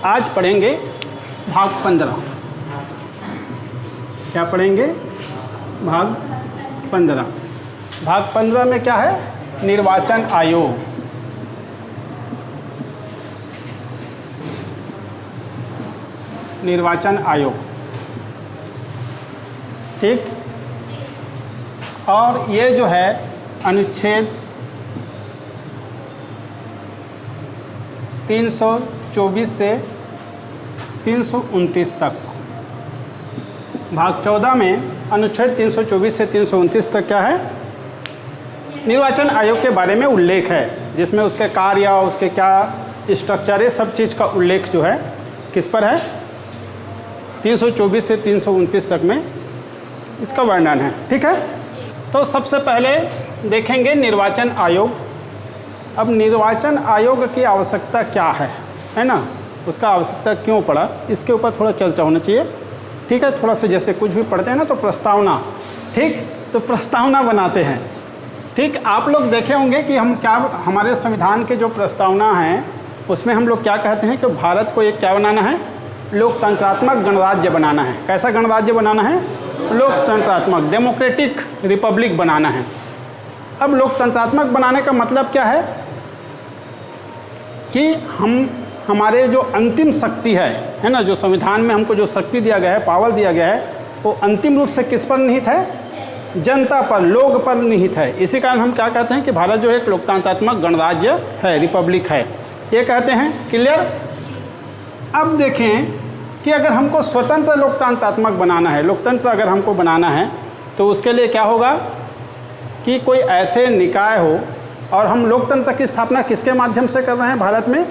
आज पढ़ेंगे भाग 15। क्या पढ़ेंगे? भाग 15। भाग 15 में क्या है? निर्वाचन आयोग। निर्वाचन आयोग, ठीक। और ये जो है अनुच्छेद 324 से 329 तक। भाग 14 में अनुच्छेद 324 से 329 तक क्या है? निर्वाचन आयोग के बारे में उल्लेख है, जिसमें उसके कार्य और उसके क्या स्ट्रक्चर है, सब चीज़ का उल्लेख जो है किस पर है? 324 से 329 तक में इसका वर्णन है, ठीक है। तो सबसे पहले देखेंगे निर्वाचन आयोग। अब निर्वाचन आयोग की आवश्यकता क्या है ना, उसका आवश्यकता क्यों पड़ा, इसके ऊपर थोड़ा चर्चा होना चाहिए, ठीक है। थोड़ा सा जैसे कुछ भी पढ़ते हैं ना तो प्रस्तावना, ठीक, तो प्रस्तावना बनाते हैं, ठीक। आप लोग देखे होंगे कि हम क्या, हमारे संविधान के जो प्रस्तावना हैं उसमें हम लोग क्या कहते हैं कि भारत को एक क्या बनाना है? लोकतंत्रात्मक गणराज्य बनाना है। कैसा गणराज्य बनाना है? लोकतंत्रात्मक, डेमोक्रेटिक रिपब्लिक बनाना है। अब लोकतंत्रात्मक बनाने का मतलब क्या है कि हमारे जो अंतिम शक्ति है ना, जो संविधान में हमको जो शक्ति दिया गया है, पावर दिया गया है, वो अंतिम रूप से किस पर निहित है? जनता पर, लोग पर निहित है। इसी कारण हम क्या कहते हैं कि भारत जो एक लोकतंत्रात्मक गणराज्य है, रिपब्लिक है, ये कहते हैं। क्लियर? अब देखें कि अगर हमको स्वतंत्र लोकतंत्रात्मक बनाना है, लोकतंत्र अगर हमको बनाना है तो उसके लिए क्या होगा कि कोई ऐसे निकाय हो, और हम लोकतंत्र की स्थापना किसके माध्यम से कर रहे हैं भारत में?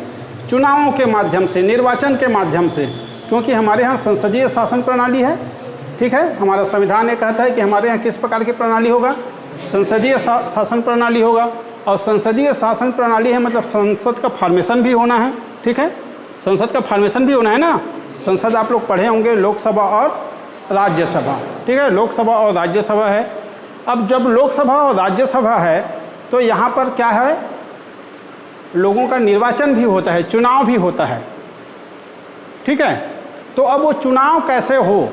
चुनावों के माध्यम से, निर्वाचन के माध्यम से, क्योंकि हमारे यहाँ संसदीय शासन प्रणाली है, ठीक है। हमारा संविधान ये कहता है कि हमारे यहाँ किस प्रकार की प्रणाली होगा? संसदीय शासन प्रणाली होगा। और संसदीय शासन प्रणाली है मतलब संसद का फॉर्मेशन भी होना है, ठीक है। संसद का फॉर्मेशन भी होना है ना। संसद आप लोग पढ़े होंगे, लोकसभा और राज्यसभा, ठीक है। लोकसभा और राज्यसभा है। अब जब लोकसभा और राज्यसभा है तो यहाँ पर क्या है? लोगों का निर्वाचन भी होता है, चुनाव भी होता है, ठीक है। तो अब वो चुनाव कैसे हो,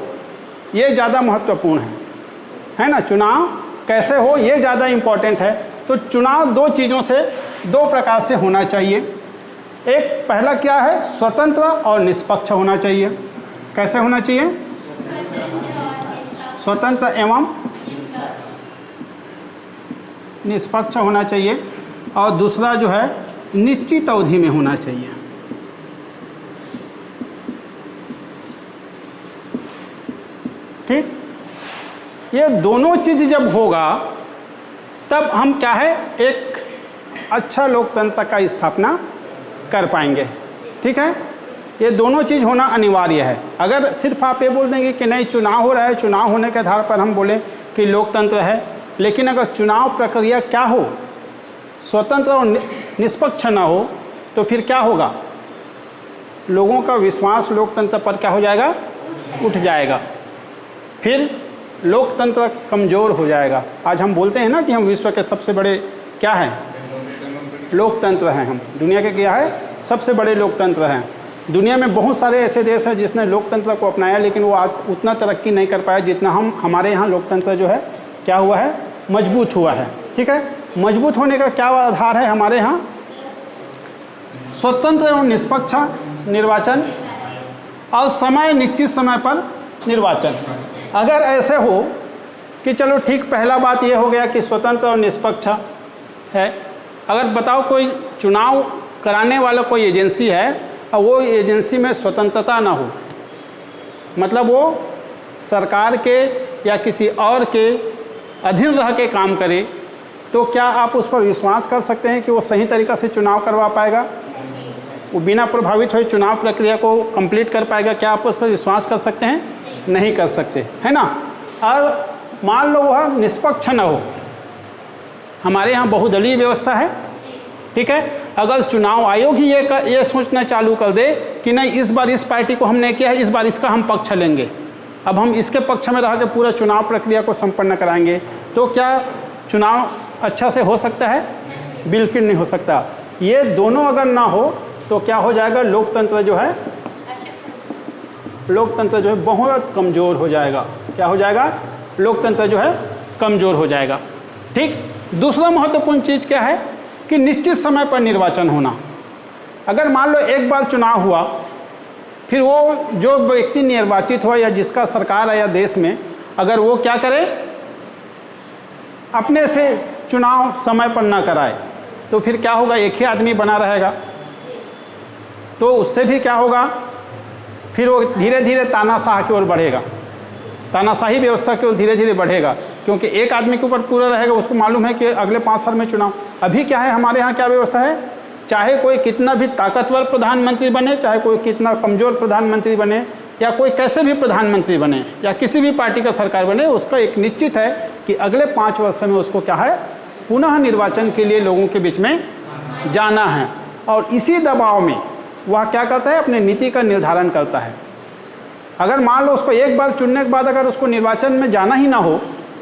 ये ज़्यादा महत्वपूर्ण है ना। चुनाव कैसे हो ये ज़्यादा इम्पोर्टेंट है। तो चुनाव दो चीज़ों से, दो प्रकार से होना चाहिए। एक पहला क्या है? स्वतंत्र और निष्पक्ष होना चाहिए। कैसे होना चाहिए? स्वतंत्र एवं निष्पक्ष होना चाहिए। और दूसरा जो है निश्चित अवधि में होना चाहिए, ठीक। ये दोनों चीज़ जब होगा तब हम क्या है, एक अच्छा लोकतंत्र का स्थापना कर पाएंगे, ठीक है। ये दोनों चीज़ होना अनिवार्य है। अगर सिर्फ आप ये बोल देंगे कि नहीं चुनाव हो रहा है, चुनाव होने के आधार पर हम बोलें कि लोकतंत्र है, लेकिन अगर चुनाव प्रक्रिया क्या हो, स्वतंत्र और निष्पक्ष ना हो, तो फिर क्या होगा? लोगों का विश्वास लोकतंत्र पर क्या हो जाएगा? उठ जाएगा। फिर लोकतंत्र कमज़ोर हो जाएगा। आज हम बोलते हैं ना कि हम विश्व के सबसे बड़े क्या हैं? लोकतंत्र हैं। हम दुनिया के क्या है? सबसे बड़े लोकतंत्र हैं। दुनिया में बहुत सारे ऐसे देश हैं जिसने लोकतंत्र को अपनाया, लेकिन वो आज उतना तरक्की नहीं कर पाया जितना हमारे यहाँ लोकतंत्र जो है क्या हुआ है? मजबूत हुआ है, ठीक है। मजबूत होने का क्या आधार है हमारे यहाँ? स्वतंत्र एवं निष्पक्ष निर्वाचन और समय, निश्चित समय पर निर्वाचन। अगर ऐसे हो कि चलो ठीक, पहला बात ये हो गया कि स्वतंत्र और निष्पक्ष है। अगर बताओ कोई चुनाव कराने वाला कोई एजेंसी है और वो एजेंसी में स्वतंत्रता ना हो, मतलब वो सरकार के या किसी और के अधीन रह के काम करे, तो क्या आप उस पर विश्वास कर सकते हैं कि वो सही तरीक़ा से चुनाव करवा पाएगा? वो बिना प्रभावित हुए चुनाव प्रक्रिया को कंप्लीट कर पाएगा? क्या आप उस पर विश्वास कर सकते हैं? नहीं कर सकते, है ना। और मान लो वह निष्पक्ष न हो, हमारे यहाँ बहुदलीय व्यवस्था है, ठीक है। अगर चुनाव आयोग ही ये सोचना चालू कर दे कि नहीं इस बार इस पार्टी को हमने किया है, इस बार इसका हम पक्ष लेंगे, अब हम इसके पक्ष में रह के पूरा चुनाव प्रक्रिया को संपन्न कराएंगे, तो क्या चुनाव अच्छा से हो सकता है? बिल्कुल नहीं हो सकता। ये दोनों अगर ना हो तो क्या हो जाएगा? लोकतंत्र जो है लोकतंत्र जो है बहुत कमज़ोर हो जाएगा। क्या हो जाएगा? लोकतंत्र जो है कमज़ोर हो जाएगा। ठीक। दूसरा महत्वपूर्ण चीज़ क्या है कि निश्चित समय पर निर्वाचन होना। अगर मान लो एक बार चुनाव हुआ, फिर वो जो व्यक्ति निर्वाचित हुआ या जिसका सरकार है या देश में, अगर वो क्या करे, अपने से चुनाव समय पर ना कराए, तो फिर क्या होगा? एक ही आदमी बना रहेगा। तो उससे भी क्या होगा? फिर वो धीरे धीरे तानाशाह की ओर बढ़ेगा, तानाशाही व्यवस्था की ओर धीरे धीरे बढ़ेगा, क्योंकि एक आदमी के ऊपर पूरा रहेगा। उसको मालूम है कि अगले 5 साल में चुनाव। अभी क्या है, हमारे यहाँ क्या व्यवस्था है, चाहे कोई कितना भी ताकतवर प्रधानमंत्री बने, चाहे कोई कितना कमज़ोर प्रधानमंत्री बने, या कोई कैसे भी प्रधानमंत्री बने, या किसी भी पार्टी का सरकार बने, उसका एक निश्चित है कि अगले 5 वर्ष में उसको क्या है, पुनः निर्वाचन के लिए लोगों के बीच में जाना है। और इसी दबाव में वह क्या करता है, अपनी नीति का निर्धारण करता है। अगर मान लो उसको एक बार चुनने के बाद अगर उसको निर्वाचन में जाना ही ना हो,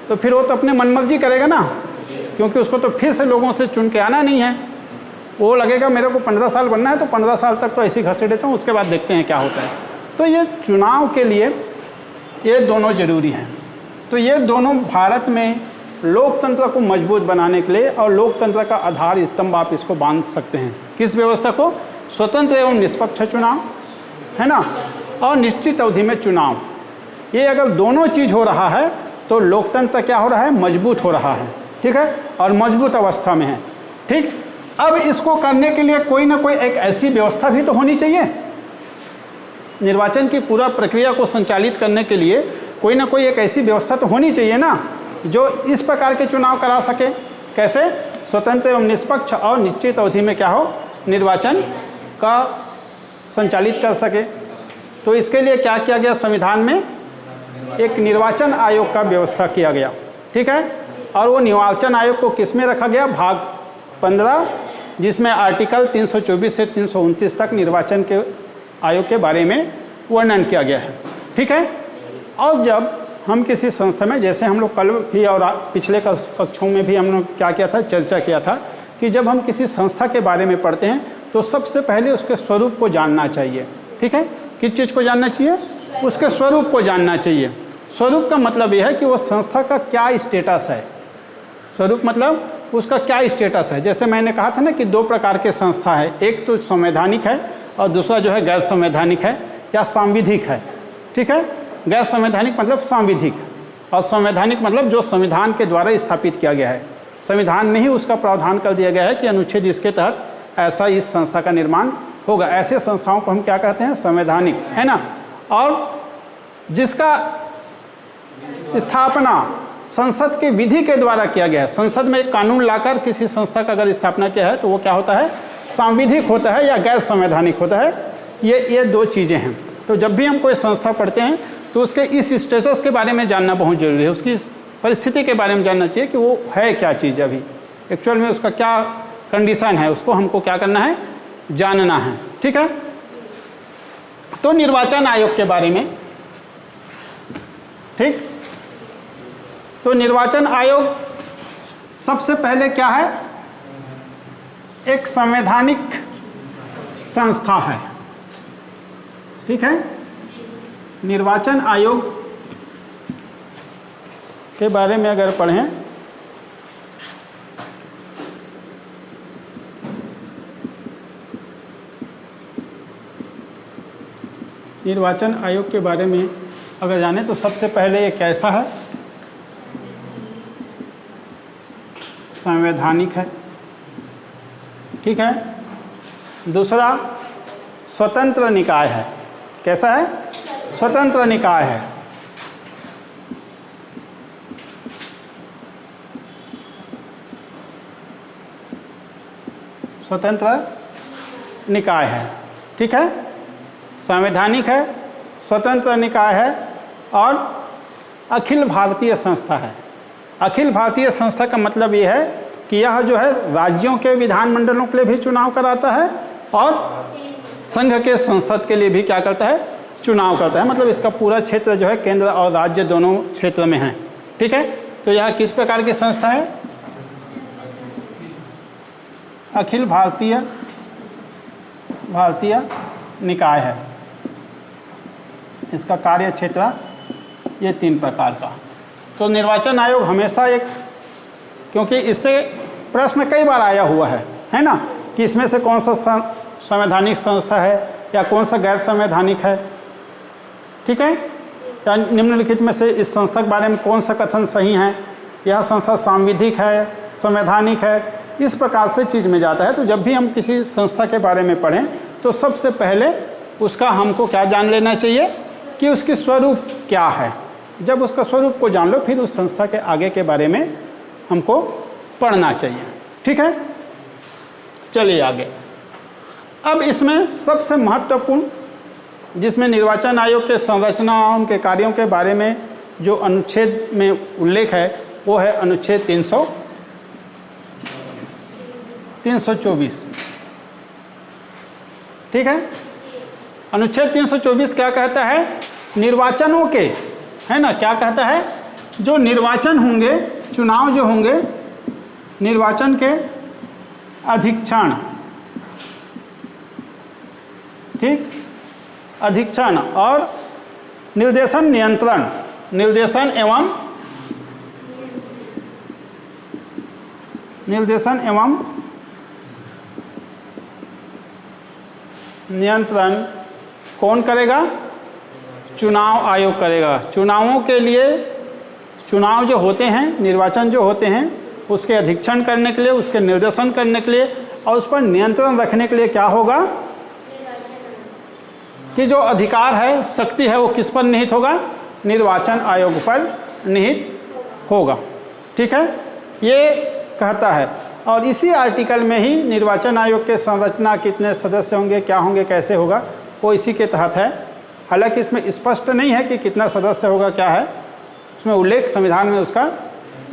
तो फिर वो तो अपने मनमर्जी करेगा ना, क्योंकि उसको तो फिर से लोगों से चुन के आना नहीं है। वो लगेगा मेरे को 15 साल बनना है, तो 15 साल तक तो ऐसे ही घसे देता हूँ, उसके बाद देखते हैं क्या होता है। तो ये चुनाव के लिए ये दोनों ज़रूरी हैं। तो ये दोनों भारत में लोकतंत्र को मजबूत बनाने के लिए, और लोकतंत्र का आधार स्तंभ आप इसको बांध सकते हैं। किस व्यवस्था को? स्वतंत्र एवं निष्पक्ष चुनाव, है ना, और निश्चित अवधि में चुनाव। ये अगर दोनों चीज़ हो रहा है तो लोकतंत्र क्या हो रहा है? मजबूत हो रहा है। ठीक है, और मजबूत अवस्था में है। ठीक। अब इसको करने के लिए कोई ना कोई एक ऐसी व्यवस्था भी तो होनी चाहिए। निर्वाचन की पूरा प्रक्रिया को संचालित करने के लिए कोई ना कोई एक ऐसी व्यवस्था तो होनी चाहिए ना, जो इस प्रकार के चुनाव करा सके। कैसे? स्वतंत्र एवं निष्पक्ष और निश्चित अवधि में क्या हो, निर्वाचन का संचालित कर सके। तो इसके लिए क्या किया गया? संविधान में एक निर्वाचन आयोग का व्यवस्था किया गया। ठीक है, और वो निर्वाचन आयोग को किस में रखा गया? भाग 15, जिसमें आर्टिकल 324 से 329 तक निर्वाचन के आयोग के बारे में वर्णन किया गया है। ठीक है। और जब हम किसी संस्था में, जैसे हम लोग कल भी और पिछले कक्षों में भी हम लोग क्या किया था, चर्चा किया था कि जब हम किसी संस्था के बारे में पढ़ते हैं तो सबसे पहले उसके स्वरूप को जानना चाहिए। ठीक है, किस चीज़ को जानना चाहिए? उसके स्वरूप को जानना चाहिए। स्वरूप का मतलब यह है कि वो संस्था का क्या स्टेटस है। स्वरूप मतलब उसका क्या स्टेटस है। जैसे मैंने कहा था ना कि 2 प्रकार के संस्था है, एक तो संवैधानिक है और दूसरा जो है गैर संवैधानिक है या सांविधिक है। ठीक है, गैर संवैधानिक मतलब सांविधिक, और संवैधानिक मतलब जो संविधान के द्वारा स्थापित किया गया है। संविधान में ही उसका प्रावधान कर दिया गया है कि अनुच्छेद इसके तहत ऐसा इस संस्था का निर्माण होगा। ऐसे संस्थाओं को हम क्या कहते हैं? संवैधानिक, है ना। और जिसका स्थापना संसद के विधि के द्वारा किया गया है, संसद में एक कानून लाकर किसी संस्था का अगर स्थापना किया है तो वो क्या होता है? सांविधिक होता है या गैर संवैधानिक होता है। ये 2 चीज़ें हैं। तो जब भी हम कोई संस्था पढ़ते हैं तो उसके इस स्टेटस के बारे में जानना बहुत ज़रूरी है। उसकी परिस्थिति के बारे में जानना चाहिए कि वो है क्या चीज़, अभी एक्चुअल में उसका क्या कंडीशन है, उसको हमको क्या करना है? जानना है। ठीक है। तो निर्वाचन आयोग के बारे में, ठीक, तो निर्वाचन आयोग सबसे पहले क्या है? एक संवैधानिक संस्था है। ठीक है, निर्वाचन आयोग के बारे में अगर पढ़ें निर्वाचन आयोग के बारे में अगर जाने तो सबसे पहले ये कैसा है? संवैधानिक है। ठीक है। दूसरा स्वतंत्र निकाय है। कैसा है? स्वतंत्र निकाय है। स्वतंत्र निकाय है। ठीक है, संवैधानिक है, स्वतंत्र निकाय है और अखिल भारतीय संस्था है। अखिल भारतीय संस्था का मतलब ये है कि यह जो है राज्यों के विधानमंडलों के लिए भी चुनाव कराता है और संघ के संसद के लिए भी क्या करता है? चुनाव करता है। मतलब इसका पूरा क्षेत्र जो है केंद्र और राज्य दोनों क्षेत्र में है। ठीक है, तो यह किस प्रकार की संस्था है? अखिल भारतीय निकाय है। इसका कार्य क्षेत्र ये 3 प्रकार का। तो निर्वाचन आयोग हमेशा एक, क्योंकि इससे प्रश्न कई बार आया हुआ है ना, कि इसमें से कौन सा संवैधानिक संस्था है या कौन सा गैर संवैधानिक है, ठीक है, या निम्नलिखित में से इस संस्था के बारे में कौन सा कथन सही है, यह संस्था सांविधिक है, संवैधानिक है, इस प्रकार से चीज़ में जाता है। तो जब भी हम किसी संस्था के बारे में पढ़ें तो सबसे पहले उसका हमको क्या जान लेना चाहिए कि उसकी स्वरूप क्या है। जब उसका स्वरूप को जान लो फिर उस संस्था के आगे के बारे में हमको पढ़ना चाहिए, ठीक है। चलिए आगे। अब इसमें सबसे महत्वपूर्ण जिसमें निर्वाचन आयोग के संरचना उनके कार्यों के बारे में जो अनुच्छेद में उल्लेख है वो है अनुच्छेद 324, ठीक है। अनुच्छेद 324 क्या कहता है? निर्वाचनों के, है ना, क्या कहता है? जो निर्वाचन होंगे, चुनाव जो होंगे, निर्वाचन के अधीक्षण, ठीक, अधीक्षण और निर्देशन नियंत्रण, निर्देशन एवं नियंत्रण कौन करेगा? चुनाव आयोग करेगा। चुनावों के लिए, चुनाव जो होते हैं, निर्वाचन जो होते हैं, उसके अधीक्षण करने के लिए, उसके निर्देशन करने के लिए और उस पर नियंत्रण रखने के लिए क्या होगा कि जो अधिकार है, शक्ति है, वो किस पर निहित होगा? निर्वाचन आयोग पर निहित होगा, ठीक है, ये कहता है। और इसी आर्टिकल में ही निर्वाचन आयोग के संरचना, कितने सदस्य होंगे, क्या होंगे, कैसे होगा, वो इसी के तहत है। हालांकि इसमें स्पष्ट नहीं है कि कितना सदस्य होगा, क्या है, उसमें उल्लेख संविधान में उसका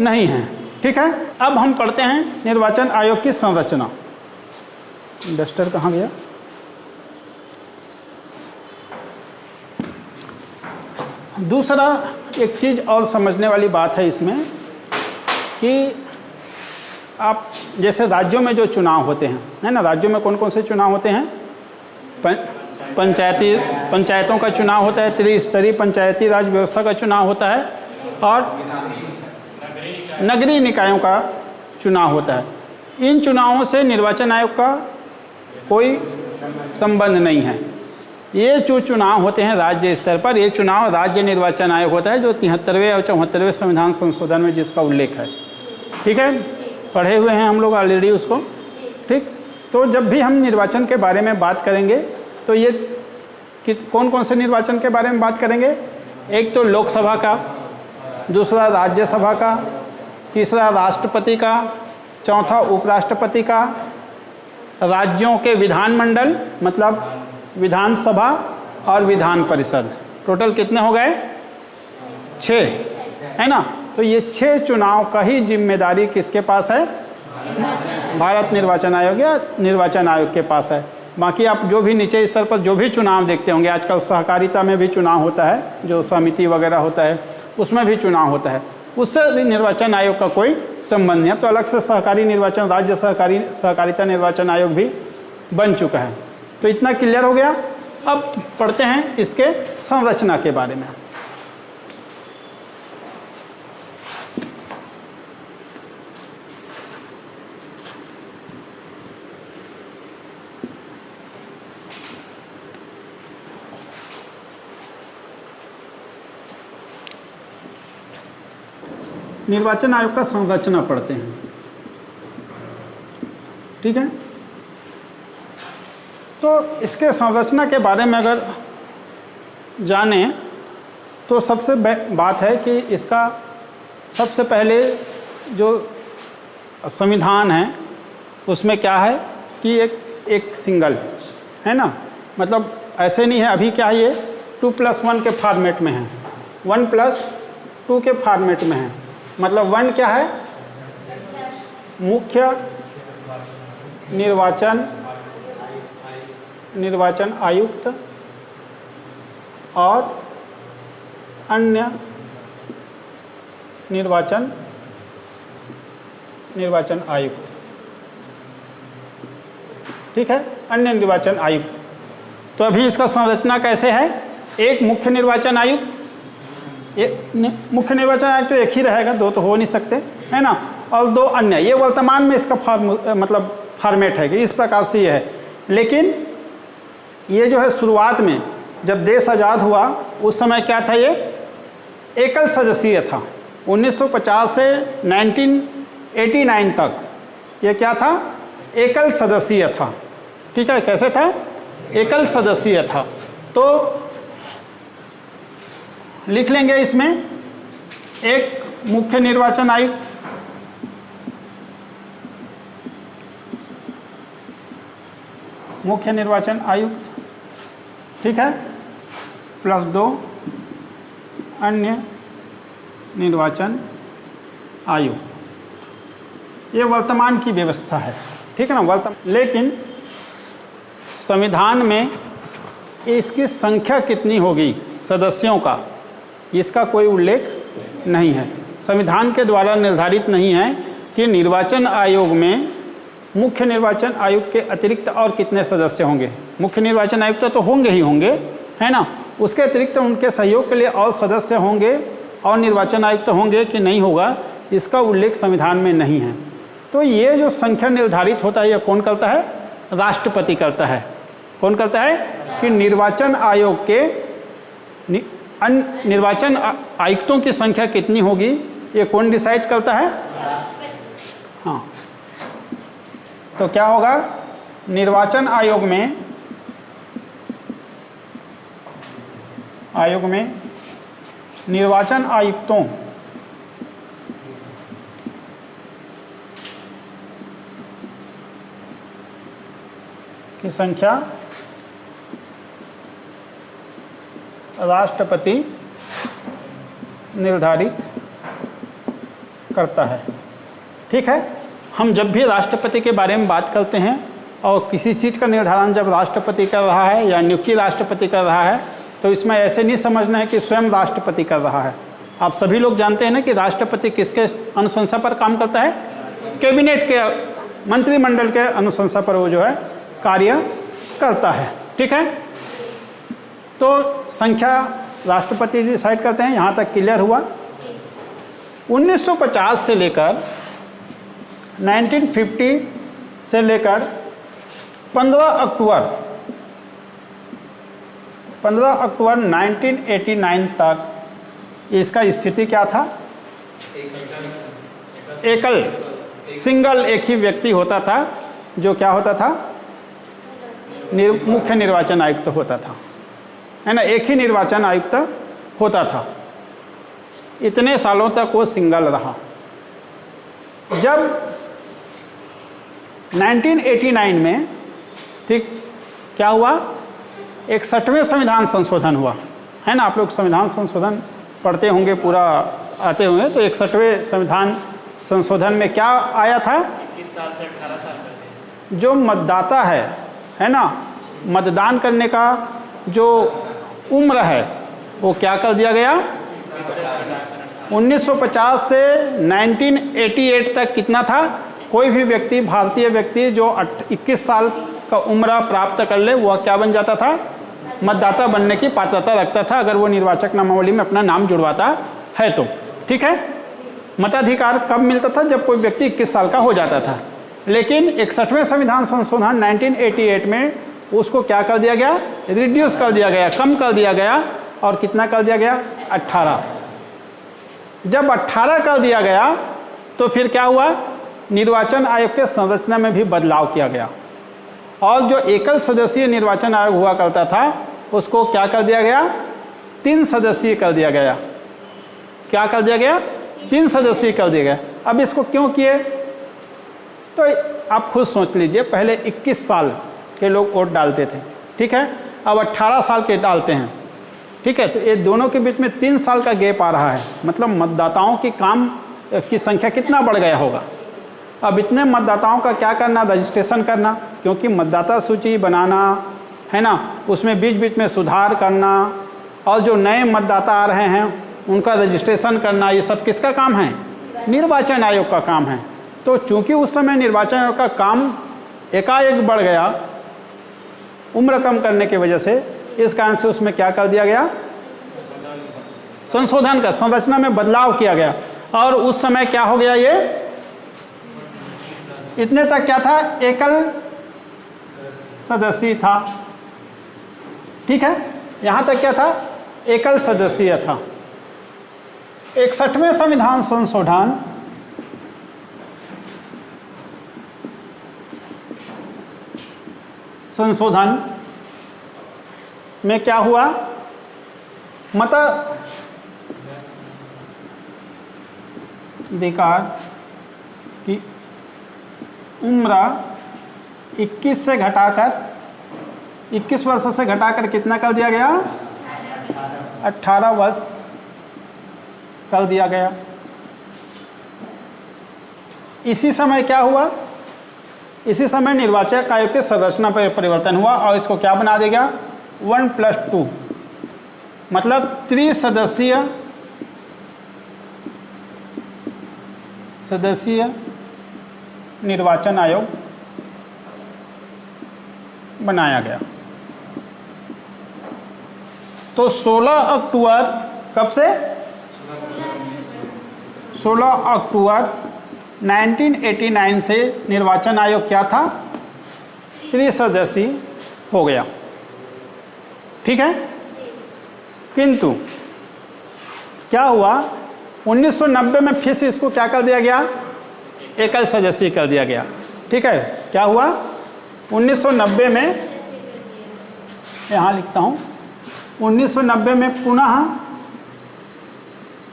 नहीं है, ठीक है। अब हम पढ़ते हैं निर्वाचन आयोग की संरचना। डस्टर कहाँ गया? दूसरा एक चीज़ और समझने वाली बात है इसमें कि आप जैसे राज्यों में जो चुनाव होते हैं, है ना, राज्यों में कौन कौन से चुनाव होते हैं? पंचायतों का चुनाव होता है, त्रिस्तरीय पंचायती राज व्यवस्था का चुनाव होता है और नगरीय निकायों का चुनाव होता है। इन चुनावों से निर्वाचन आयोग का कोई संबंध नहीं है। ये जो चुनाव होते हैं राज्य स्तर पर, ये चुनाव राज्य निर्वाचन आयोग होता है, जो 73वें और 74वें संविधान संशोधन में जिसका उल्लेख है, ठीक है, पढ़े हुए हैं हम लोग ऑलरेडी उसको, ठीक। तो जब भी हम निर्वाचन के बारे में बात करेंगे तो ये कौन कौन से निर्वाचन के बारे में बात करेंगे? एक तो लोकसभा का, दूसरा राज्यसभा का, तीसरा राष्ट्रपति का, चौथा उपराष्ट्रपति का, राज्यों के विधानमंडल मतलब विधानसभा और विधान परिषद, टोटल कितने हो गए? 6, है ना। तो ये 6 चुनाव का ही जिम्मेदारी किसके पास है? भारत निर्वाचन आयोग या निर्वाचन आयोग के पास है। बाकी आप जो भी नीचे स्तर पर जो भी चुनाव देखते होंगे, आजकल सहकारिता में भी चुनाव होता है, जो समिति वगैरह होता है उसमें भी चुनाव होता है, उससे निर्वाचन आयोग का कोई संबंध नहीं है। तो अलग से सहकारी निर्वाचन, राज्य सहकारिता निर्वाचन आयोग भी बन चुका है। तो इतना क्लियर हो गया। अब पढ़ते हैं इसके संरचना के बारे में। निर्वाचन आयोग का संरचना पढ़ते हैं, ठीक है। तो इसके संरचना के बारे में अगर जाने तो सबसे बात है कि इसका सबसे पहले जो संविधान है उसमें क्या है कि एक सिंगल, है ना, मतलब ऐसे नहीं है। अभी क्या है, ये 2+1 के फॉर्मेट में है, 1+2 के फॉर्मेट में है। मतलब 1 क्या है? मुख्य निर्वाचन आयुक्त और अन्य निर्वाचन आयुक्त, ठीक है, अन्य निर्वाचन आयुक्त। तो अभी इसका संरचना कैसे है एक मुख्य निर्वाचन आयुक्त, मुख्य निर्वाचन आयुक्त तो एक ही रहेगा, दो तो हो नहीं सकते, है ना, और दो अन्य। ये वर्तमान में इसका फॉर्मेट है कि इस प्रकार से ये है। लेकिन ये जो है शुरुआत में जब देश आज़ाद हुआ उस समय क्या था, ये एकल सदस्यीय था। 1950 से 1989 तक ये क्या था, एकल सदस्यीय था। ठीक है, कैसे था, एकल सदस्यीय था। तो लिख लेंगे इसमें एक मुख्य निर्वाचन आयुक्त, मुख्य निर्वाचन आयुक्त, ठीक है, प्लस 2 अन्य निर्वाचन आयुक्त। ये वर्तमान की व्यवस्था है, ठीक है ना, लेकिन संविधान में इसकी संख्या कितनी होगी सदस्यों का, इसका कोई उल्लेख नहीं है। संविधान के द्वारा निर्धारित नहीं है कि निर्वाचन आयोग में मुख्य निर्वाचन आयुक्त के अतिरिक्त और कितने सदस्य होंगे। मुख्य निर्वाचन आयुक्त तो होंगे ही होंगे, है ना, उसके अतिरिक्त उनके सहयोग के लिए और सदस्य होंगे और निर्वाचन आयुक्त होंगे कि नहीं होगा, इसका उल्लेख संविधान में नहीं है। तो ये जो संख्या निर्धारित होता है ये कौन करता है, राष्ट्रपति करता है। कौन करता है कि निर्वाचन आयोग के निर्वाचन आयुक्तों की संख्या कितनी होगी ये कौन डिसाइड करता है, हाँ। तो क्या होगा, निर्वाचन आयोग में निर्वाचन आयुक्तों की संख्या राष्ट्रपति निर्धारित करता है। ठीक है, हम जब भी राष्ट्रपति के बारे में बात करते हैं और किसी चीज़ का निर्धारण जब राष्ट्रपति कर रहा है या नियुक्ति राष्ट्रपति कर रहा है तो इसमें ऐसे नहीं समझना है कि स्वयं राष्ट्रपति कर रहा है। आप सभी लोग जानते हैं ना कि राष्ट्रपति किसके अनुशंसा पर काम करता है, कैबिनेट के मंत्रिमंडल के अनुशंसा पर वो जो है कार्य करता है। ठीक है, तो संख्या राष्ट्रपति डिसाइड करते हैं, यहाँ तक क्लियर हुआ। 1950 से लेकर 1950 से लेकर 15 अक्टूबर 1989 तक इसका स्थिति क्या था, एकल सिंगल एक ही व्यक्ति होता था जो क्या होता था, मुख्य निर्वाचन आयुक्त होता था, है ना, एक ही निर्वाचन आयुक्त होता था। इतने सालों तक वो सिंगल रहा। जब 1989 में ठीक क्या हुआ, 61वें संविधान संशोधन हुआ, है ना। आप लोग संविधान संशोधन पढ़ते होंगे, पूरा आते होंगे। तो 61वें संविधान संशोधन में क्या आया था, 21 साल से 18 साल करते हैं। जो मतदाता है ना, मतदान करने का जो उम्र है वो क्या कर दिया गया, 1950 से 1988 तक कितना था, कोई भी व्यक्ति, भारतीय व्यक्ति जो 21 साल का उम्र प्राप्त कर ले वह क्या बन जाता था, मतदाता बनने की पात्रता रखता था, अगर वो निर्वाचक नामावली में अपना नाम जुड़वाता है तो। ठीक है, मताधिकार कब मिलता था, जब कोई व्यक्ति 21 साल का हो जाता था। लेकिन 61वें संविधान संशोधन 1988 में उसको क्या कर दिया गया, रिड्यूस कर दिया गया, कम कर दिया गया, और कितना कर दिया गया, 18। जब 18 कर दिया गया तो फिर क्या हुआ, निर्वाचन आयोग के संरचना में भी बदलाव किया गया, और जो एकल सदस्यीय निर्वाचन आयोग हुआ करता था उसको क्या कर दिया गया, 3 सदस्यीय कर दिया गया। क्या कर दिया गया, 3 सदस्यीय कर दिया गया। अब इसको क्यों किए, तो आप खुद सोच लीजिए, पहले 21 साल के लोग वोट डालते थे, ठीक है, अब 18 साल के डालते हैं। ठीक है, तो ये दोनों के बीच में 3 साल का गैप आ रहा है, मतलब मतदाताओं की काम की संख्या कितना बढ़ गया होगा। अब इतने मतदाताओं का क्या करना, रजिस्ट्रेशन करना, क्योंकि मतदाता सूची बनाना, है ना, उसमें बीच बीच में सुधार करना, और जो नए मतदाता आ रहे हैं उनका रजिस्ट्रेशन करना, ये सब किसका काम है, निर्वाचन आयोग का काम है। तो चूंकि उस समय निर्वाचन आयोग का काम एकाएक बढ़ गया उम्र कम करने की वजह से, इस कारण से उसमें क्या कर दिया गया, संशोधन का, संरचना में बदलाव किया गया। और उस समय क्या हो गया, ये इतने तक क्या था, एकल सदस्यीय था। ठीक है, यहां तक क्या था, एकल सदस्यीय था। 61वें संविधान संशोधन में क्या हुआ, मताधिकार की उम्र 21 से घटाकर 21 वर्ष से घटाकर कितना कर दिया गया, 18 वर्ष कर दिया गया। इसी समय क्या हुआ, इसी समय निर्वाचन आयोग के संरचना पर परिवर्तन हुआ और इसको क्या बना देगा, 1+2 मतलब त्रिसदस्यीय निर्वाचन आयोग बनाया गया। तो 16 अक्टूबर, कब से, 16 अक्टूबर 1989 से निर्वाचन आयोग क्या था, त्रिसदस्यीय हो गया। ठीक है, किंतु क्या हुआ, 1990 में फिर से इसको क्या कर दिया गया, एकल सदस्यीय कर दिया गया। ठीक है, क्या हुआ, 1990 में, यहाँ लिखता हूँ, 1990 में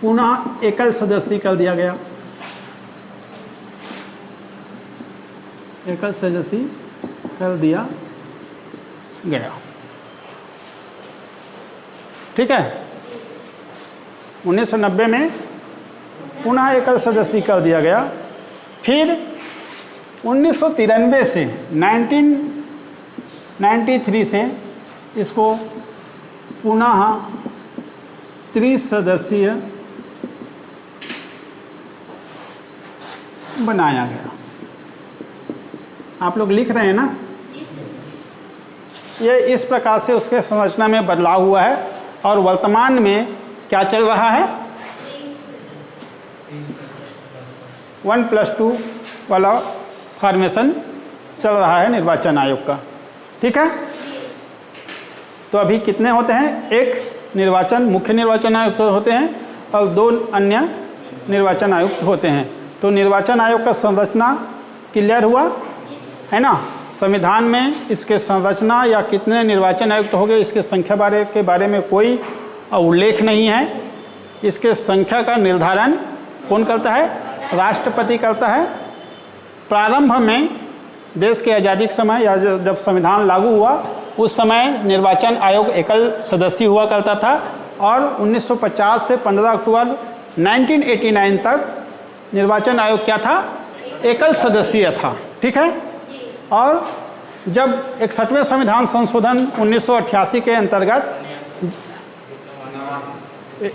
पुनः एकल सदस्यीय कर दिया गया, एकल सदस्यीय कर दिया गया। ठीक है, 1990 में पुनः एकल सदस्यीय कर दिया गया। फिर 1993 से 1993 से इसको पुनः त्रिसदस्यीय बनाया गया। आप लोग लिख रहे हैं ना, ये इस प्रकार से उसके संरचना में बदलाव हुआ है और वर्तमान में क्या चल रहा है, 1+2 वाला फॉर्मेशन चल रहा है निर्वाचन आयोग का। ठीक है, तो अभी कितने होते हैं, एक मुख्य निर्वाचन आयुक्त होते हैं और 2 अन्य निर्वाचन आयुक्त होते हैं। तो निर्वाचन आयोग का संरचना क्लियर हुआ है ना। संविधान में इसके संरचना या कितने निर्वाचन आयुक्त हो गए इसके संख्या के बारे में कोई उल्लेख नहीं है। इसके संख्या का निर्धारण कौन करता है, राष्ट्रपति करता है। प्रारंभ में देश के आज़ादी के समय या जब संविधान लागू हुआ उस समय निर्वाचन आयोग एकल सदस्यीय हुआ करता था और 1950 से 15 अक्टूबर 1989 तक निर्वाचन आयोग क्या था, एकल सदस्यीय था। ठीक है, और जब 61वें संविधान संशोधन 1988 के अंतर्गत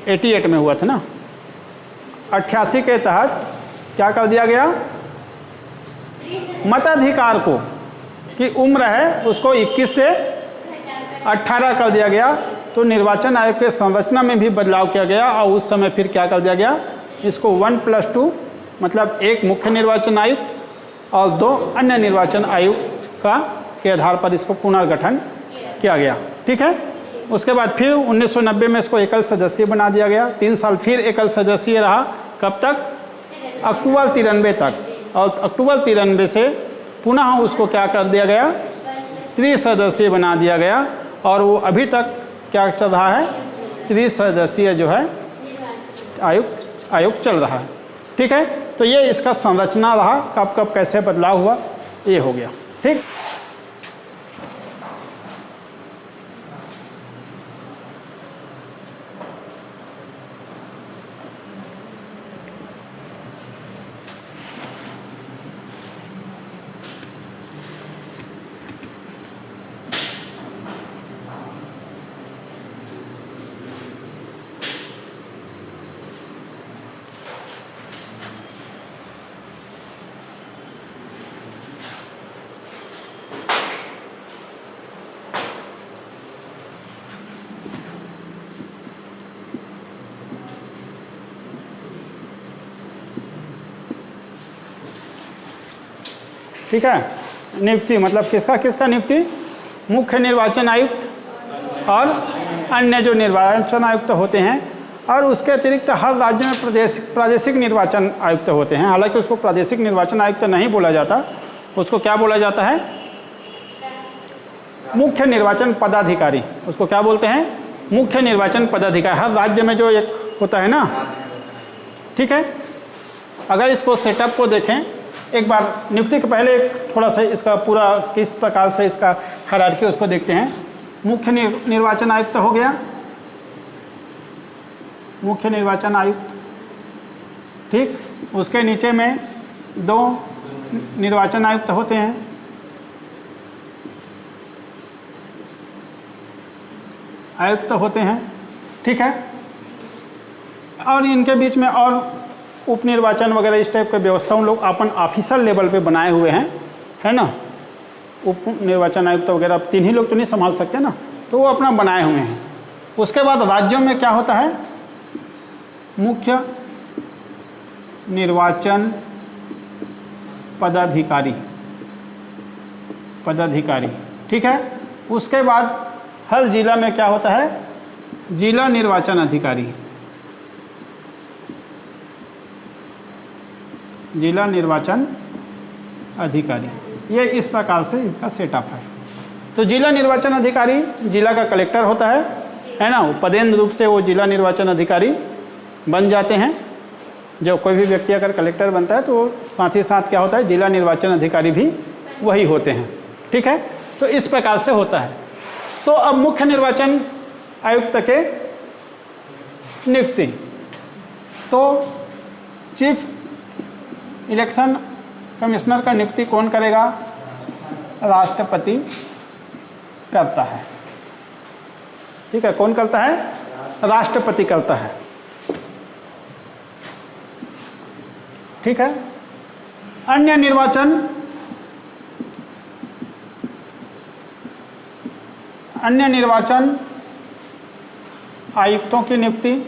88 में हुआ था ना, 88 के तहत क्या कर दिया गया, मताधिकार को की उम्र है उसको 21 से 18 कर दिया गया। तो निर्वाचन आयोग के संरचना में भी बदलाव किया गया और उस समय फिर क्या कर दिया गया, इसको 1+2 मतलब एक मुख्य निर्वाचन आयुक्त और 2 अन्य निर्वाचन आयुक्त के आधार पर इसको पुनर्गठन किया गया। ठीक है, उसके बाद फिर 1990 में इसको एकल सदस्यीय बना दिया गया। 3 साल फिर एकल सदस्यीय रहा, कब तक, अक्टूबर 93 तक। और अक्टूबर 93 से पुनः उसको क्या कर दिया गया, त्रिसदस्यीय बना दिया गया और वो अभी तक क्या चल रहा है, त्रिसदस्यीय जो है आयोग चल रहा है। ठीक है, तो ये इसका संरचना रहा, कब कब कैसे बदलाव हुआ ये हो गया। ठीक, ठीक है। नियुक्ति मतलब किसका किसका नियुक्ति? मुख्य निर्वाचन आयुक्त और अन्य जो निर्वाचन आयुक्त होते हैं, और उसके अतिरिक्त हर राज्य में प्रादेशिक निर्वाचन आयुक्त होते हैं। हालांकि उसको प्रादेशिक निर्वाचन आयुक्त नहीं बोला जाता, उसको क्या बोला जाता है? मुख्य निर्वाचन पदाधिकारी। उसको क्या बोलते हैं? मुख्य निर्वाचन पदाधिकारी। हर राज्य में जो एक होता है ना, ठीक है। अगर इसको सेटअप को देखें एक बार, नियुक्ति के पहले थोड़ा सा इसका पूरा किस प्रकार से इसका हायरार्की उसको देखते हैं। मुख्य निर्वाचन आयुक्त हो गया, मुख्य निर्वाचन आयुक्त, ठीक। उसके नीचे में 2 निर्वाचन आयुक्त होते हैं, आयुक्त होते हैं, ठीक है। और इनके बीच में और उप निर्वाचन वगैरह इस टाइप की व्यवस्था उन लोग अपन ऑफिसर लेवल पे बनाए हुए हैं, है ना। उप निर्वाचन आयुक्त वगैरह 3 ही लोग तो नहीं संभाल सकते ना, तो वो अपना बनाए हुए हैं। उसके बाद राज्यों में क्या होता है? मुख्य निर्वाचन पदाधिकारी, ठीक है। उसके बाद हर जिला में क्या होता है? जिला निर्वाचन अधिकारी, जिला निर्वाचन अधिकारी। ये इस प्रकार से इसका सेटअप है। तो जिला निर्वाचन अधिकारी जिला का कलेक्टर होता है ना। पदेन्द्र रूप से वो जिला निर्वाचन अधिकारी बन जाते हैं। जो कोई भी व्यक्ति अगर कलेक्टर बनता है तो साथ ही साथ क्या होता है? जिला निर्वाचन अधिकारी भी वही होते हैं, ठीक है। तो इस प्रकार से होता है। तो अब मुख्य निर्वाचन आयुक्त के नियुक्ति, तो चीफ इलेक्शन कमिश्नर का नियुक्ति कौन करेगा? राष्ट्रपति करता है, ठीक है। कौन करता है? राष्ट्रपति करता है, ठीक है। अन्य निर्वाचन आयुक्तों की नियुक्ति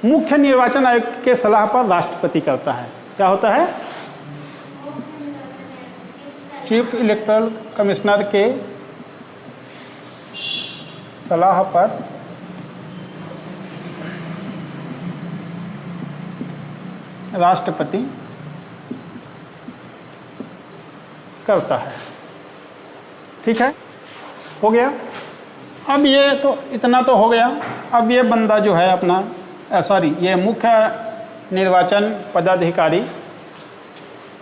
मुख्य निर्वाचन आयुक्त के सलाह पर राष्ट्रपति करता है। क्या होता है? चीफ इलेक्टोरल कमिश्नर के सलाह पर राष्ट्रपति करता है, ठीक है। हो गया। अब ये तो इतना तो हो गया। अब ये बंदा जो है अपना ये मुख्य निर्वाचन पदाधिकारी,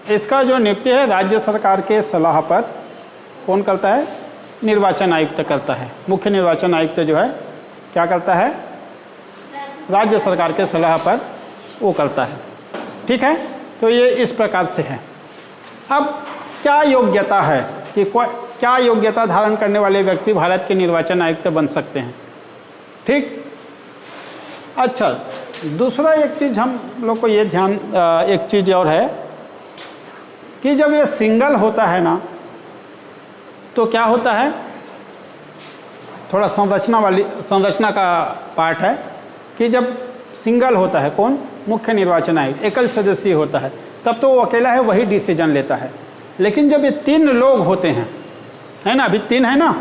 इसका जो नियुक्ति है राज्य सरकार के सलाह पर कौन करता है? निर्वाचन आयुक्त करता है। मुख्य निर्वाचन आयुक्त जो है क्या करता है? राज्य सरकार के सलाह पर वो करता है, ठीक है। तो ये इस प्रकार से है। अब क्या योग्यता है कि क्या योग्यता धारण करने वाले व्यक्ति भारत के निर्वाचन आयुक्त बन सकते हैं, ठीक। अच्छा, दूसरा एक चीज़ हम लोग को ये ध्यान, एक चीज़ और है कि जब ये सिंगल होता है ना तो क्या होता है? थोड़ा संरचना का पार्ट है कि जब सिंगल होता है, कौन? मुख्य निर्वाचन आयुक्त एकल सदस्यीय होता है, तब तो वो अकेला है, वही डिसीजन लेता है। लेकिन जब ये 3 लोग होते हैं, है ना, अभी 3 है ना,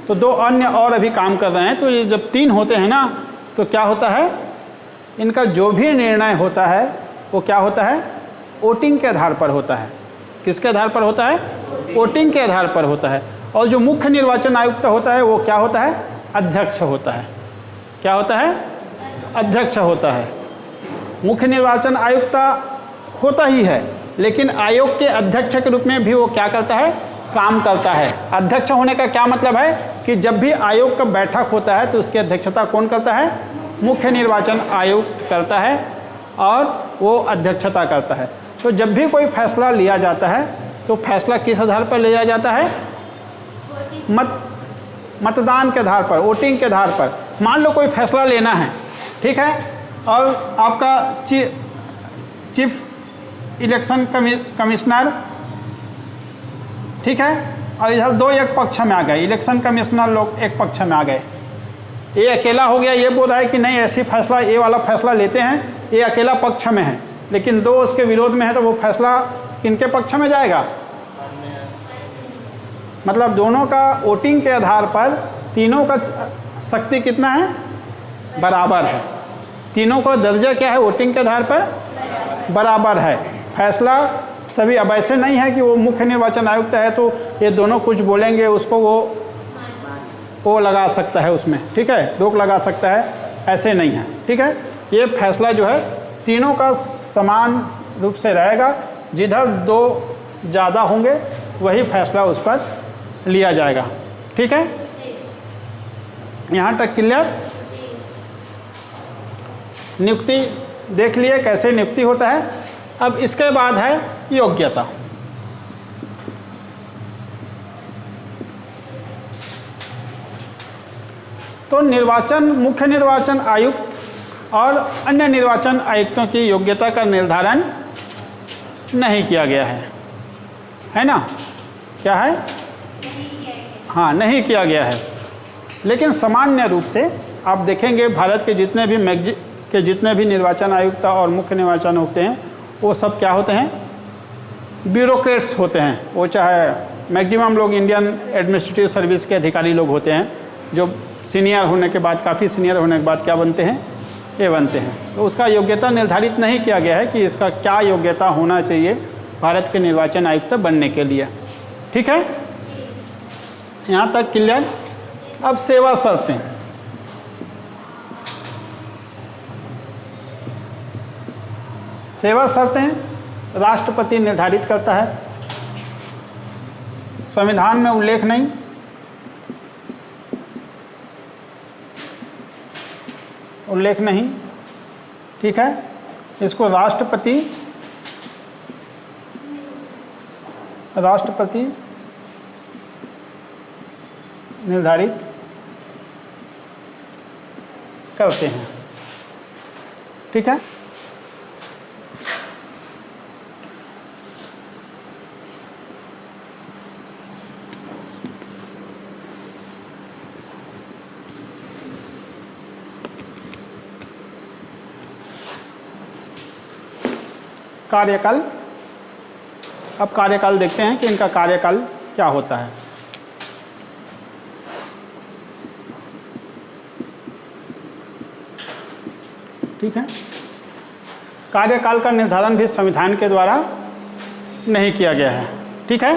तो 2 अन्य और अभी काम कर रहे हैं, तो ये जब 3 होते हैं ना तो क्या होता है? इनका जो भी निर्णय होता है वो क्या होता है? वोटिंग के आधार पर होता है। किसके आधार पर होता है? वोटिंग के आधार पर होता है। और जो मुख्य निर्वाचन आयुक्त होता है वो क्या होता है? अध्यक्ष होता है। क्या होता है? अध्यक्ष होता है। मुख्य निर्वाचन आयुक्त होता ही है, लेकिन आयोग के अध्यक्ष के रूप में भी वो क्या करता है? काम करता है। अध्यक्ष होने का क्या मतलब है कि जब भी आयोग का बैठक होता है तो उसकी अध्यक्षता कौन करता है? मुख्य निर्वाचन आयुक्त करता है और वो अध्यक्षता करता है। तो जब भी कोई फैसला लिया जाता है तो फैसला किस आधार पर लिया जाता है? मतदान के आधार पर, वोटिंग के आधार पर। मान लो कोई फैसला लेना है, ठीक है, और आपका चीफ इलेक्शन कमिश्नर, ठीक है, और इधर दो एक पक्ष में आ गए, इलेक्शन कमिश्नर लोग एक पक्ष में आ गए। ये अकेला हो गया, ये बोल रहा है कि नहीं ऐसी फैसला, ये वाला फैसला लेते हैं, ये अकेला पक्ष में है, लेकिन दो उसके विरोध में है, तो वो फैसला किनके पक्ष में जाएगा? मतलब दोनों का वोटिंग के आधार पर तीनों का शक्ति कितना है? बराबर है। तीनों का दर्जा क्या है वोटिंग के आधार पर? बराबर है। फैसला सभी, अब ऐसे नहीं है कि वो मुख्य निर्वाचन आयुक्त है तो ये दोनों कुछ बोलेंगे उसको वो लगा सकता है उसमें, ठीक है, रोक लगा सकता है, ऐसे नहीं है, ठीक है। ये फैसला जो है तीनों का समान रूप से रहेगा, जिधर दो ज़्यादा होंगे वही फैसला उस पर लिया जाएगा, ठीक है। यहाँ तक क्लियर? नियुक्ति देख लिए कैसे नियुक्ति होता है। अब इसके बाद है योग्यता। तो मुख्य निर्वाचन आयुक्त और अन्य निर्वाचन आयुक्तों की योग्यता का निर्धारण नहीं किया गया है ना? क्या है? हाँ, नहीं किया गया है। लेकिन सामान्य रूप से आप देखेंगे भारत के जितने भी निर्वाचन आयुक्त और मुख्य निर्वाचन होते हैं वो सब क्या होते हैं? ब्यूरोक्रेट्स होते हैं। वो चाहे मैक्सिमम लोग इंडियन एडमिनिस्ट्रेटिव सर्विस के अधिकारी लोग होते हैं, जो सीनियर होने के बाद, काफ़ी सीनियर होने के बाद क्या बनते हैं? ये बनते हैं। तो उसका योग्यता निर्धारित नहीं किया गया है कि इसका क्या योग्यता होना चाहिए भारत के निर्वाचन आयुक्त बनने के लिए, ठीक है। यहाँ तक क्लियर? अब सेवा शर्तें। सेवा शर्तें राष्ट्रपति निर्धारित करता है, संविधान में उल्लेख नहीं। ठीक है, इसको राष्ट्रपति निर्धारित करते हैं, ठीक है। कार्यकाल। अब कार्यकाल देखते हैं कि इनका कार्यकाल क्या होता है। ठीक है, कार्यकाल का निर्धारण भी संविधान के द्वारा नहीं किया गया है, ठीक है।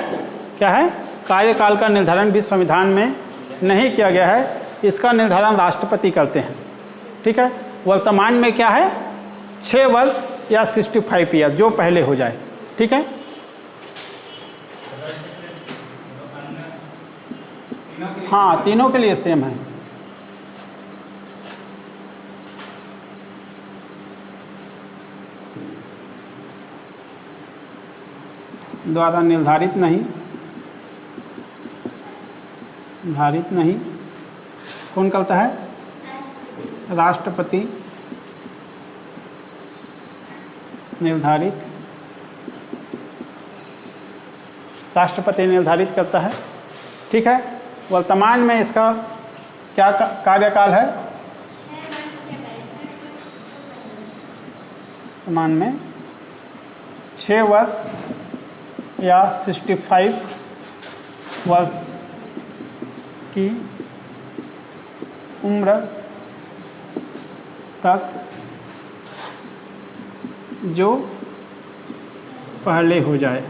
क्या है? कार्यकाल का निर्धारण भी संविधान में नहीं किया गया है, इसका निर्धारण राष्ट्रपति करते हैं, ठीक है। वर्तमान में क्या है? 6 वर्ष या 65 ईयर, जो पहले हो जाए, ठीक है। हाँ, तीनों के लिए सेम है। द्वारा निर्धारित नहीं, कौन करता है? राष्ट्रपति निर्धारित करता है, ठीक है। वर्तमान में इसका क्या कार्यकाल है? वर्तमान में 6 वर्ष या 65 वर्ष की उम्र तक जो पहले हो जाए।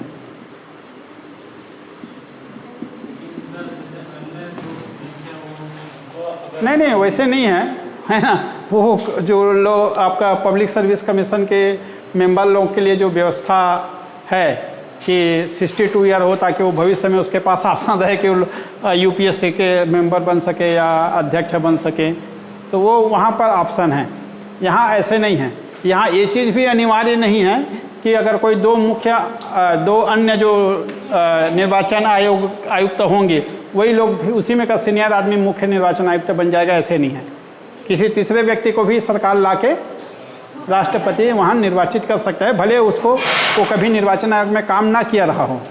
नहीं, वैसे नहीं है ना। वो जो लोग आपका पब्लिक सर्विस कमीशन के मेंबर लोगों के लिए जो व्यवस्था है कि 62 ईयर हो, ताकि वो भविष्य में उसके पास ऑप्शन रहे कि वो यूपीएससी के मेंबर बन सके या अध्यक्ष बन सके, तो वो वहाँ पर ऑप्शन है। यहाँ ऐसे नहीं है। यहाँ ये चीज़ भी अनिवार्य नहीं है कि अगर कोई दो अन्य जो निर्वाचन आयुक्त होंगे वही लोग भी उसी में का सीनियर आदमी मुख्य निर्वाचन आयुक्त बन जाएगा, ऐसे नहीं है। किसी तीसरे व्यक्ति को भी सरकार लाके राष्ट्रपति वहाँ निर्वाचित कर सकता है, भले उसको वो कभी निर्वाचन आयोग में काम ना किया रहा हो,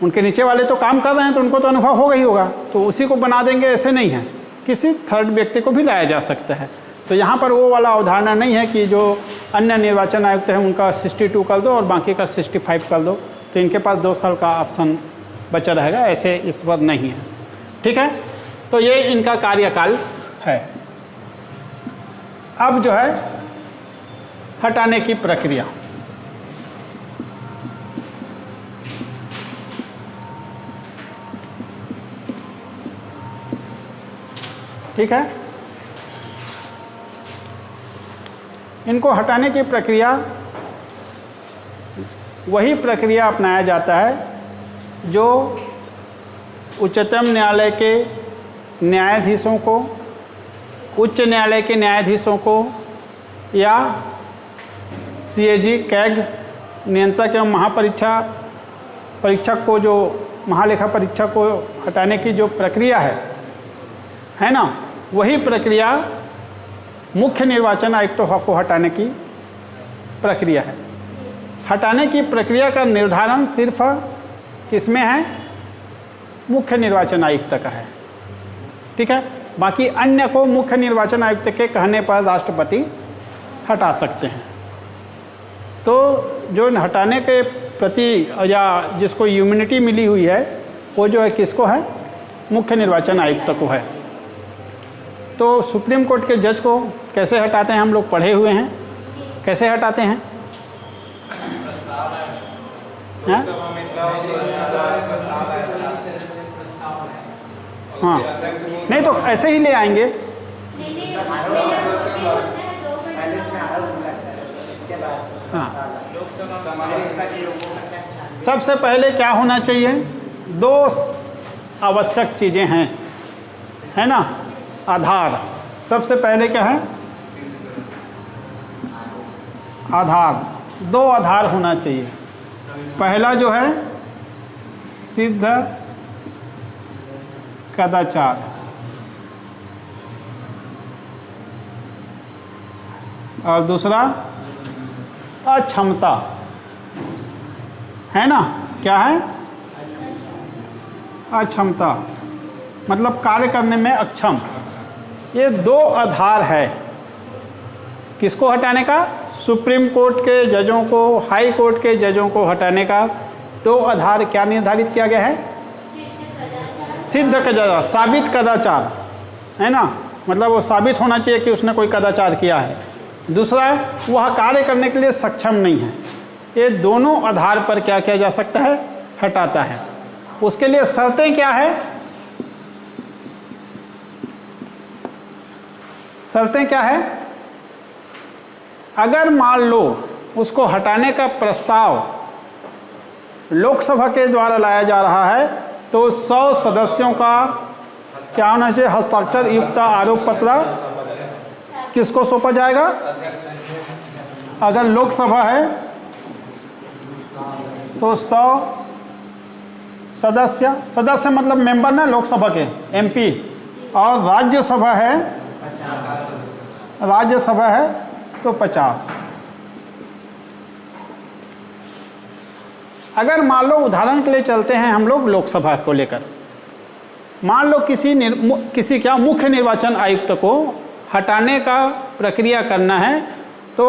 उनके नीचे वाले तो काम कर रहे हैं तो उनको तो अनुभव होगा ही होगा, तो उसी को बना देंगे, ऐसे नहीं है, किसी थर्ड व्यक्ति को भी लाया जा सकता है। तो यहाँ पर वो वाला अवधारणा नहीं है कि जो अन्य निर्वाचन आयुक्त हैं उनका 62 कर दो और बाकी का 65 कर दो, तो इनके पास 2 साल का ऑप्शन बचा रहेगा, ऐसे इस बार नहीं है। ठीक है, तो ये इनका कार्यकाल है। अब जो है हटाने की प्रक्रिया, ठीक है, इनको हटाने की प्रक्रिया वही प्रक्रिया अपनाया जाता है जो उच्चतम न्यायालय के न्यायाधीशों को, उच्च न्यायालय के न्यायाधीशों को या सीएजी कैग नियंत्रक एवं परीक्षक को, जो महालेखा परीक्षक को हटाने की जो प्रक्रिया है ना, वही प्रक्रिया मुख्य निर्वाचन आयुक्तों को हटाने की प्रक्रिया है। हटाने की प्रक्रिया का निर्धारण सिर्फ किसमें है? मुख्य निर्वाचन आयुक्त का है। ठीक है, बाकी अन्य को मुख्य निर्वाचन आयुक्त के कहने पर राष्ट्रपति हटा सकते हैं। तो जो हटाने के प्रति या जिसको इम्यूनिटी मिली हुई है वो जो है किसको है? मुख्य निर्वाचन आयुक्त को है। तो सुप्रीम कोर्ट के जज को कैसे हटाते हैं हम लोग पढ़े हुए हैं, कैसे हटाते हैं? हाँ, नहीं तो ऐसे ही ले आएंगे। हाँ, सबसे पहले क्या होना चाहिए? 2 आवश्यक चीज़ें हैं, है ना? आधार, सबसे पहले क्या है? आधार। 2 आधार होना चाहिए। पहला जो है सिद्ध कदाचार, और दूसरा अक्षमता, है ना? क्या है? अक्षमता मतलब कार्य करने में अक्षम। ये 2 आधार है किसको हटाने का? सुप्रीम कोर्ट के जजों को, हाई कोर्ट के जजों को हटाने का 2 आधार क्या निर्धारित किया गया है? सिद्ध कदाचार, साबित कदाचार, है ना? मतलब वो साबित होना चाहिए कि उसने कोई कदाचार किया है। दूसरा, वह कार्य करने के लिए सक्षम नहीं है। ये दोनों आधार पर क्या किया जा सकता है? हटाता है। उसके लिए शर्तें क्या है? शर्तें क्या है? अगर मान लो उसको हटाने का प्रस्ताव लोकसभा के द्वारा लाया जा रहा है तो 100 सदस्यों का क्या होना चाहिए? हस्ताक्षर युक्त आरोप पत्र किसको सौंपा जाएगा? अगर लोकसभा है तो 100 सदस्य मतलब मेंबर ना, लोकसभा के एमपी, और राज्यसभा है तो 50। अगर मान लो उदाहरण के लिए चलते हैं हम लोग लोकसभा को लेकर, मान लो किसी क्या मुख्य निर्वाचन आयुक्त को हटाने का प्रक्रिया करना है तो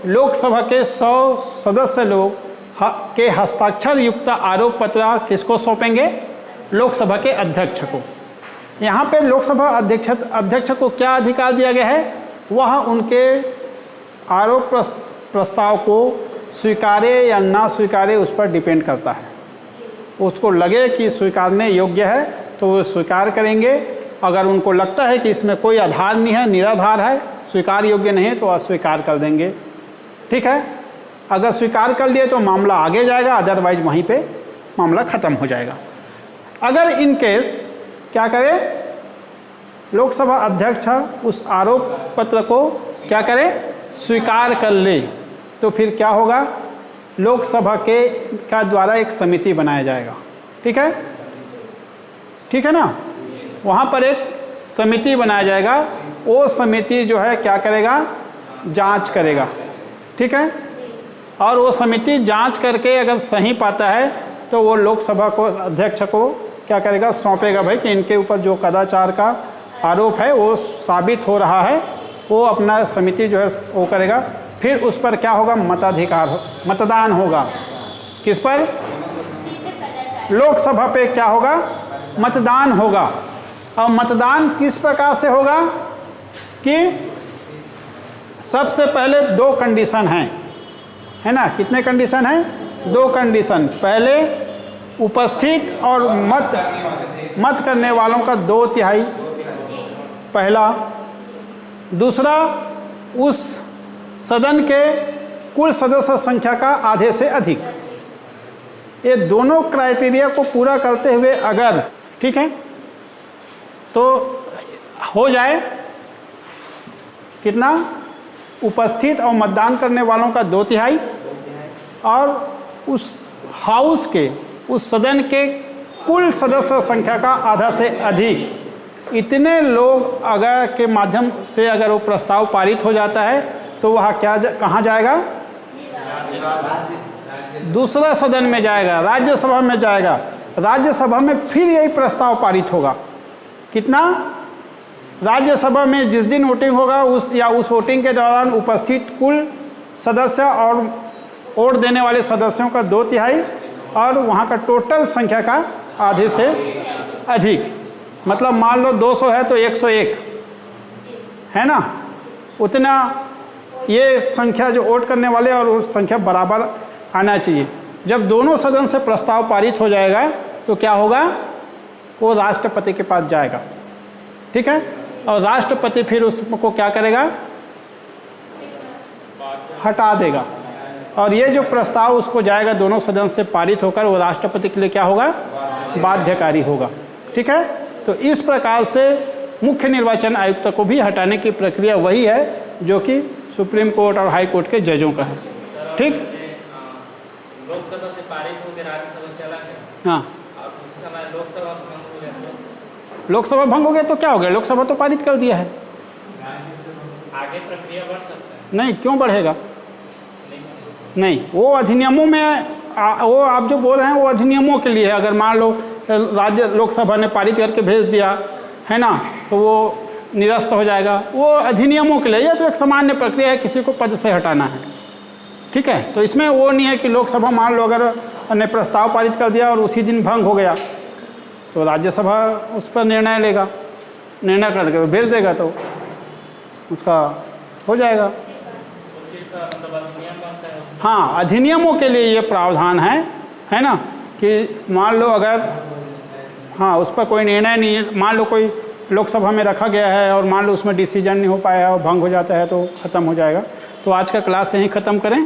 लोकसभा के 100 सदस्य लोग के हस्ताक्षर युक्त आरोप पत्र किसको सौंपेंगे? लोकसभा के अध्यक्ष को। यहाँ पे लोकसभा अध्यक्ष को क्या अधिकार दिया गया है? वह उनके आरोप प्रस्ताव को स्वीकारे या ना स्वीकारे उस पर डिपेंड करता है। उसको लगे कि स्वीकारने योग्य है तो वो स्वीकार करेंगे, अगर उनको लगता है कि इसमें कोई आधार नहीं है, निराधार है, स्वीकार योग्य नहीं है तो अस्वीकार कर देंगे। ठीक है, अगर स्वीकार कर लिए तो मामला आगे जाएगा, अदरवाइज वहीं पे मामला ख़त्म हो जाएगा। अगर इन केस क्या करे? लोकसभा अध्यक्ष उस आरोप पत्र को क्या करे? स्वीकार कर ले, तो फिर क्या होगा? लोकसभा का द्वारा एक समिति बनाया जाएगा। ठीक है, ठीक है ना? वहाँ पर एक समिति बनाया जाएगा, वो समिति जो है क्या करेगा? जांच करेगा। ठीक है, और वो समिति जांच करके अगर सही पाता है तो वो लोकसभा को अध्यक्ष को क्या करेगा, सौंपेगा भाई कि इनके ऊपर जो कदाचार का आरोप है वो साबित हो रहा है, वो अपना समिति जो है वो करेगा। फिर उस पर क्या होगा, मताधिकार मतदान होगा। किस पर? लोकसभा पे क्या होगा, मतदान होगा। और मतदान किस प्रकार से होगा कि सबसे पहले 2 कंडीशन हैं, है ना। कितने कंडीशन हैं? 2 कंडीशन। पहले उपस्थित और मत करने वालों का 2/3 पहला। दूसरा, उस सदन के कुल सदस्य संख्या का आधे से अधिक। ये दोनों क्राइटेरिया को पूरा करते हुए अगर, ठीक है, तो हो जाए कितना, उपस्थित और मतदान करने वालों का 2/3 और उस हाउस के, उस सदन के कुल सदस्य संख्या का आधा से अधिक। इतने लोग अगर के माध्यम से अगर वो प्रस्ताव पारित हो जाता है तो वह कहाँ जाएगा, दूसरा सदन में जाएगा, राज्यसभा में जाएगा। राज्यसभा में फिर यही प्रस्ताव पारित होगा। कितना? राज्यसभा में जिस दिन वोटिंग होगा उस वोटिंग के दौरान उपस्थित कुल सदस्य और वोट देने वाले सदस्यों का 2/3 और वहाँ का टोटल संख्या का आधे से अधिक। मतलब मान लो 200 है तो 101, है ना, उतना ये संख्या जो वोट करने वाले और उस संख्या बराबर आना चाहिए। जब दोनों सदन से प्रस्ताव पारित हो जाएगा तो क्या होगा, वो राष्ट्रपति के पास जाएगा, ठीक है। और राष्ट्रपति फिर उसको क्या करेगा, हटा देगा। और ये जो प्रस्ताव उसको जाएगा दोनों सदन से पारित होकर, वो राष्ट्रपति के लिए क्या होगा, बाध्यकारी होगा, ठीक है। तो इस प्रकार से मुख्य निर्वाचन आयुक्त को भी हटाने की प्रक्रिया वही है जो कि सुप्रीम कोर्ट और हाई कोर्ट के जजों का है, ठीक। लोकसभा से पारित होकर राज्यसभा चला गया, हाँ, और उस समय लोकसभा भंग हो गया तो लोकसभा भंग हो गया तो क्या हो गया, लोकसभा तो पारित कर दिया है। आगे प्रक्रिया बढ़ सकता है? नहीं, क्यों बढ़ेगा, नहीं, वो अधिनियमों में वो आप जो बोल रहे हैं वो अधिनियमों के लिए है। अगर मान लो राज्य लोकसभा ने पारित करके भेज दिया है ना, तो वो निरस्त हो जाएगा, वो अधिनियमों के लिए। यह तो एक सामान्य प्रक्रिया है, किसी को पद से हटाना है, ठीक है। तो इसमें वो नहीं है कि लोकसभा मान लो अगर ने प्रस्ताव पारित कर दिया और उसी दिन भंग हो गया तो राज्यसभा उस पर निर्णय लेगा, निर्णय करके भेज देगा तो उसका हो जाएगा। हाँ, अधिनियमों के लिए ये प्रावधान है ना, कि मान लो अगर हाँ उस पर कोई निर्णय नहीं है, मान लो कोई लोकसभा में रखा गया है और मान लो उसमें डिसीजन नहीं हो पाया और भंग हो जाता है तो ख़त्म हो जाएगा। तो आज का क्लास यहीं ख़त्म करें।